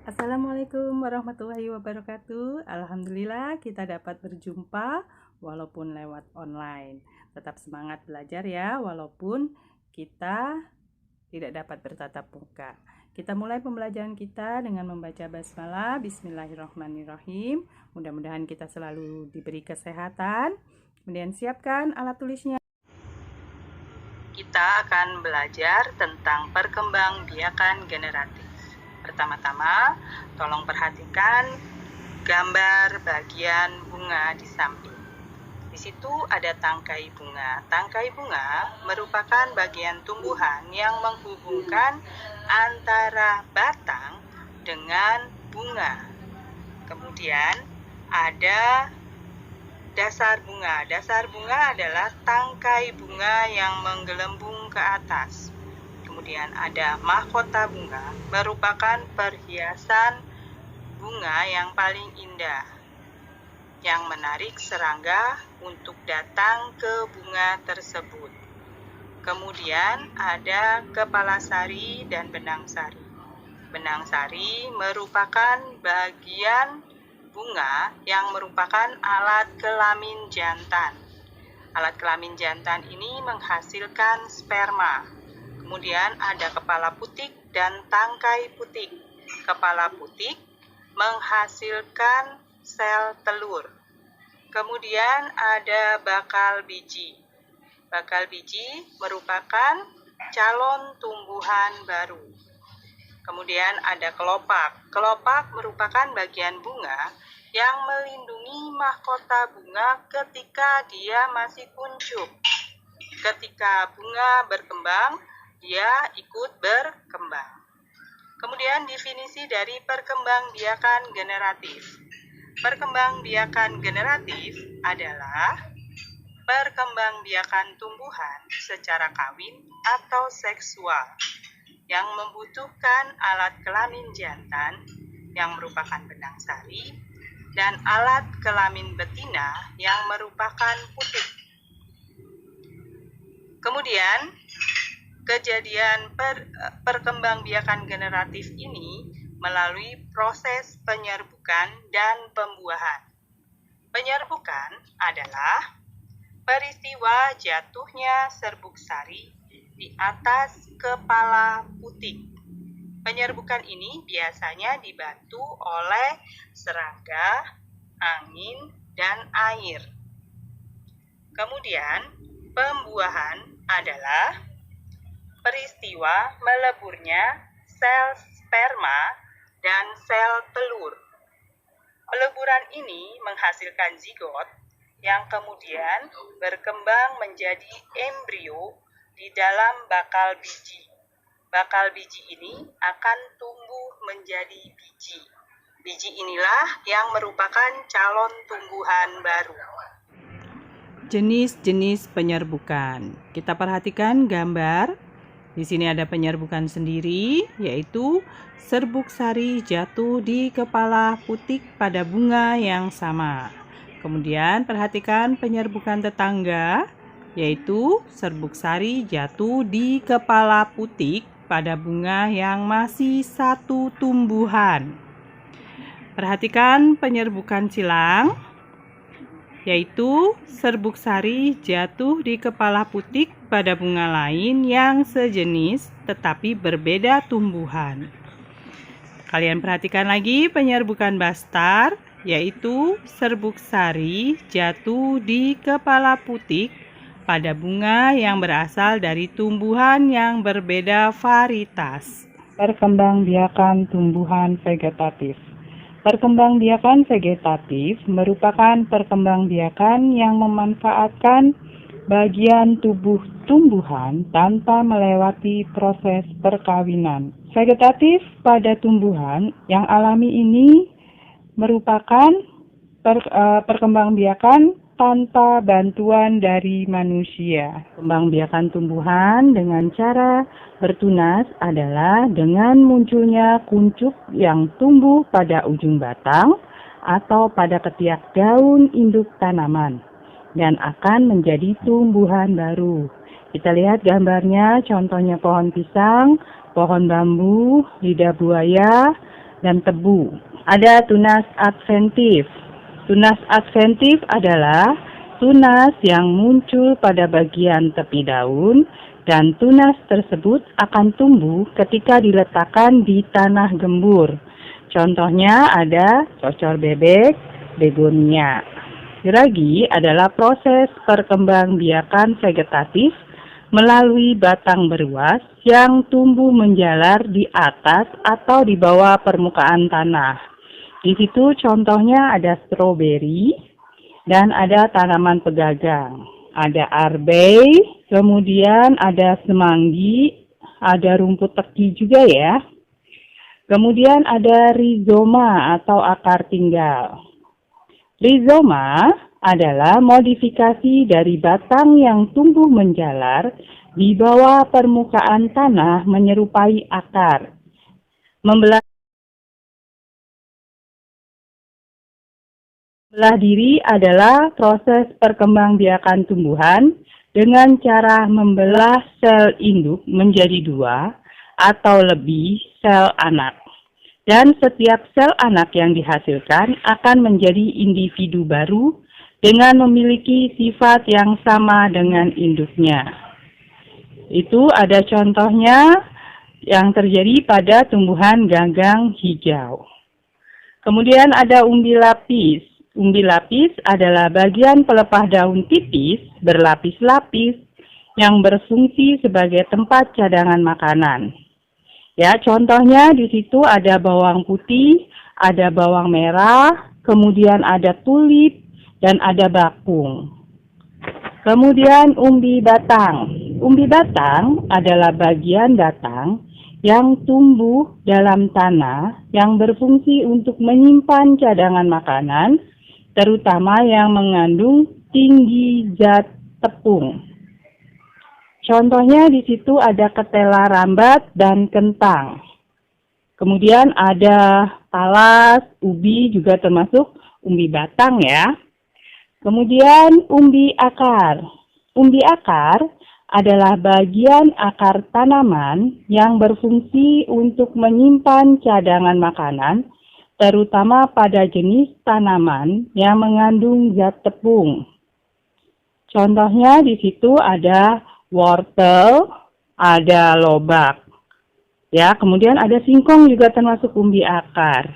Assalamualaikum warahmatullahi wabarakatuh. Alhamdulillah kita dapat berjumpa walaupun lewat online. Tetap semangat belajar ya, walaupun kita tidak dapat bertatap muka. Kita mulai pembelajaran kita dengan membaca basmalah. Bismillahirrahmanirrahim. Mudah-mudahan kita selalu diberi kesehatan. Kemudian siapkan alat tulisnya. Kita akan belajar tentang perkembangbiakan generatif. Pertama-tama, tolong perhatikan gambar bagian bunga di samping. Di situ ada tangkai bunga. Tangkai bunga merupakan bagian tumbuhan yang menghubungkan antara batang dengan bunga. Kemudian ada dasar bunga. Dasar bunga adalah tangkai bunga yang menggelembung ke atas. Kemudian ada mahkota bunga, merupakan perhiasan bunga yang paling indah, yang menarik serangga untuk datang ke bunga tersebut. Kemudian ada kepala sari dan benang sari. Benang sari merupakan bagian bunga yang merupakan alat kelamin jantan. Alat kelamin jantan ini menghasilkan sperma. Kemudian ada kepala putik dan tangkai putik. Kepala putik menghasilkan sel telur. Kemudian ada bakal biji. Bakal biji merupakan calon tumbuhan baru. Kemudian ada kelopak. Kelopak merupakan bagian bunga yang melindungi mahkota bunga ketika dia masih kuncup. Ketika bunga berkembang, dia ikut berkembang. Kemudian definisi dari perkembangbiakan generatif. Perkembangbiakan generatif adalah perkembangbiakan tumbuhan secara kawin atau seksual yang membutuhkan alat kelamin jantan yang merupakan benang sari dan alat kelamin betina yang merupakan putik. Kemudian kejadian perkembangbiakan generatif ini melalui proses penyerbukan dan pembuahan. Penyerbukan adalah peristiwa jatuhnya serbuk sari di atas kepala putik. Penyerbukan ini biasanya dibantu oleh serangga, angin, dan air. Kemudian pembuahan adalah peristiwa meleburnya sel sperma dan sel telur. Peleburan ini menghasilkan zigot yang kemudian berkembang menjadi embrio di dalam bakal biji. Bakal biji ini akan tumbuh menjadi biji. Biji inilah yang merupakan calon tumbuhan baru. Jenis-jenis penyerbukan. Kita perhatikan gambar. Di sini ada penyerbukan sendiri, yaitu serbuk sari jatuh di kepala putik pada bunga yang sama. Kemudian perhatikan penyerbukan tetangga, yaitu serbuk sari jatuh di kepala putik pada bunga yang masih satu tumbuhan. Perhatikan penyerbukan silang, yaitu serbuk sari jatuh di kepala putik pada bunga lain yang sejenis tetapi berbeda tumbuhan. Kalian perhatikan lagi penyerbukan bastar, yaitu serbuk sari jatuh di kepala putik pada bunga yang berasal dari tumbuhan yang berbeda varietas. Perkembangbiakan tumbuhan vegetatif. Perkembangbiakan vegetatif merupakan perkembangbiakan yang memanfaatkan bagian tubuh tumbuhan tanpa melewati proses perkawinan. Vegetatif pada tumbuhan yang alami ini merupakan perkembangbiakan tanpa bantuan dari manusia. Perkembangbiakan tumbuhan dengan cara bertunas adalah dengan munculnya kuncup yang tumbuh pada ujung batang atau pada ketiak daun induk tanaman dan akan menjadi tumbuhan baru. Kita lihat gambarnya, contohnya pohon pisang, pohon bambu, lidah buaya, dan tebu. Ada tunas adventif. Tunas adventif adalah tunas yang muncul pada bagian tepi daun dan tunas tersebut akan tumbuh ketika diletakkan di tanah gembur. Contohnya ada cocor bebek, begonia. Geragi adalah proses perkembangbiakan vegetatif melalui batang beruas yang tumbuh menjalar di atas atau di bawah permukaan tanah. Di situ contohnya ada stroberi dan ada tanaman pegagang. Ada arbei, kemudian ada semanggi, ada rumput teki juga ya. Kemudian ada rizoma atau akar tinggal. Rizoma adalah modifikasi dari batang yang tumbuh menjalar di bawah permukaan tanah menyerupai akar. Membelah diri adalah proses perkembangbiakan tumbuhan dengan cara membelah sel induk menjadi 2 atau lebih sel anak. Dan setiap sel anak yang dihasilkan akan menjadi individu baru dengan memiliki sifat yang sama dengan induknya. Itu ada contohnya yang terjadi pada tumbuhan gagang hijau. Kemudian ada umbi lapis. Umbi lapis adalah bagian pelepah daun tipis berlapis-lapis yang berfungsi sebagai tempat cadangan makanan. Ya, contohnya di situ ada bawang putih, ada bawang merah, kemudian ada tulip, dan ada bakung. Kemudian umbi batang. Umbi batang adalah bagian batang yang tumbuh dalam tanah yang berfungsi untuk menyimpan cadangan makanan, terutama yang mengandung tinggi zat tepung. Contohnya di situ ada ketela rambat dan kentang. Kemudian ada talas, ubi juga termasuk umbi batang ya. Kemudian umbi akar. Umbi akar adalah bagian akar tanaman yang berfungsi untuk menyimpan cadangan makanan, terutama pada jenis tanaman yang mengandung zat tepung. Contohnya di situ ada wortel, ada lobak. Ya, kemudian ada singkong juga termasuk umbi akar.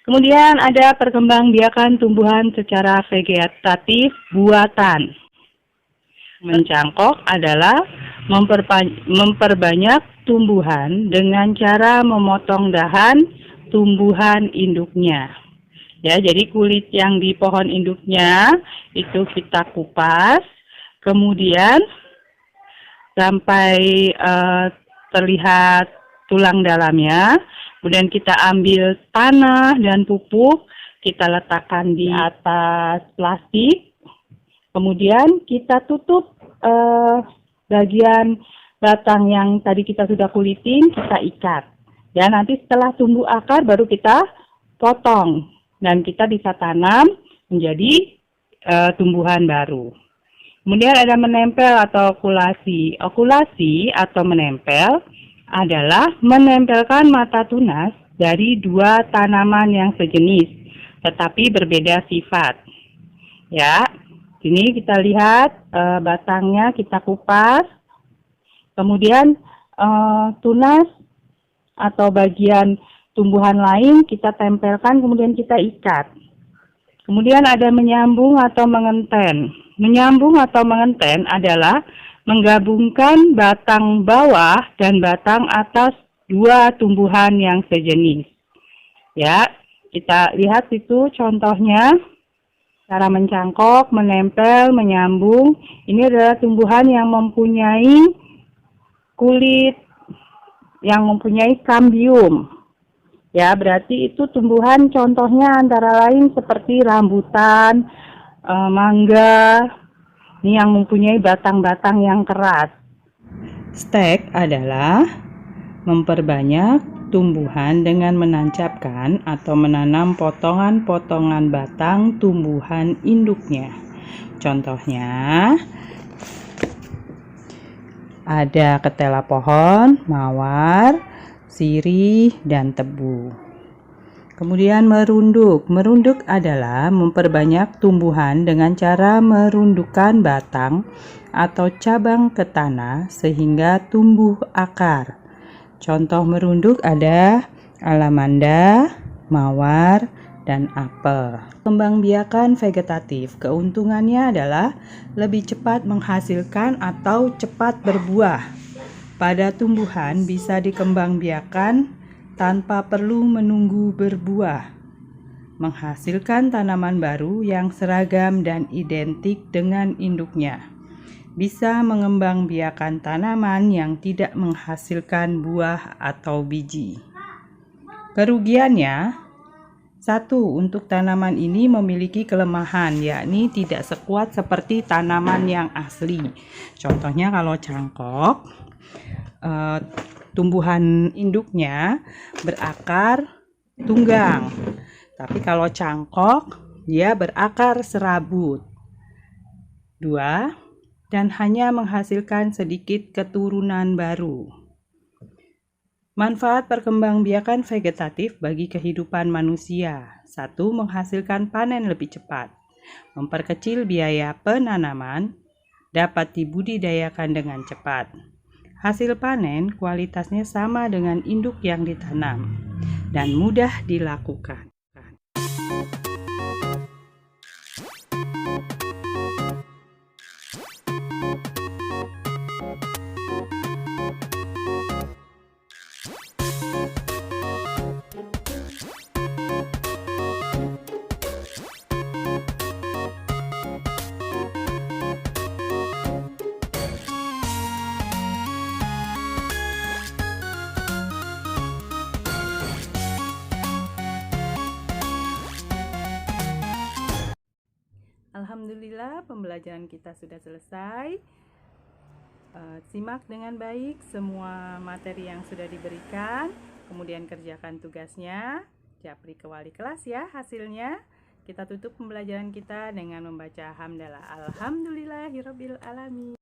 Kemudian ada perkembangbiakan tumbuhan secara vegetatif buatan. Mencangkok adalah memperbanyak tumbuhan dengan cara memotong dahan tumbuhan induknya. Ya, jadi kulit yang di pohon induknya itu kita kupas, kemudian sampai terlihat tulang dalamnya, kemudian kita ambil tanah dan pupuk, kita letakkan di atas plastik, kemudian kita tutup bagian batang yang tadi kita sudah kulitin, kita ikat. Dan nanti setelah tumbuh akar baru kita potong. Dan kita bisa tanam menjadi tumbuhan baru. Kemudian ada menempel atau okulasi. Okulasi atau menempel adalah menempelkan mata tunas dari 2 tanaman yang sejenis, tetapi berbeda sifat. Ya, ini kita lihat batangnya kita kupas. Kemudian tunas atau bagian tumbuhan lain kita tempelkan, kemudian kita ikat. Kemudian ada menyambung atau mengenten. Menyambung atau mengenten adalah menggabungkan batang bawah dan batang atas 2 tumbuhan yang sejenis. Ya, kita lihat itu contohnya. Cara mencangkok, menempel, menyambung. Ini adalah tumbuhan yang mempunyai kulit, yang mempunyai kambium. Ya, berarti itu tumbuhan contohnya antara lain seperti rambutan, mangga, ini yang mempunyai batang-batang yang keras. Stek adalah memperbanyak tumbuhan dengan menancapkan atau menanam potongan-potongan batang tumbuhan induknya. Contohnya ada ketela pohon, mawar, sirih, dan tebu. Kemudian merunduk. Merunduk adalah memperbanyak tumbuhan dengan cara merundukkan batang atau cabang ke tanah sehingga tumbuh akar. Contoh merunduk ada alamanda, mawar, dan apel. Kembangbiakan vegetatif, keuntungannya adalah lebih cepat menghasilkan atau cepat berbuah. Pada tumbuhan bisa dikembangbiakan tanpa perlu menunggu berbuah, menghasilkan tanaman baru yang seragam dan identik dengan induknya. Bisa mengembangbiakan tanaman yang tidak menghasilkan buah atau biji. Kerugiannya, satu, untuk tanaman ini memiliki kelemahan, yakni tidak sekuat seperti tanaman yang asli. Contohnya kalau cangkok, tumbuhan induknya berakar tunggang, tapi kalau cangkok dia berakar serabut. 2, dan hanya menghasilkan sedikit keturunan baru. Manfaat perkembangbiakan vegetatif bagi kehidupan manusia. 1, menghasilkan panen lebih cepat, memperkecil biaya penanaman, dapat dibudidayakan dengan cepat. Hasil panen kualitasnya sama dengan induk yang ditanam dan mudah dilakukan. Alhamdulillah, pembelajaran kita sudah selesai. Simak dengan baik semua materi yang sudah diberikan, kemudian kerjakan tugasnya, japri ke wali kelas ya hasilnya. Kita tutup pembelajaran kita dengan membaca hamdalah. Alhamdulillahirabbil alamin.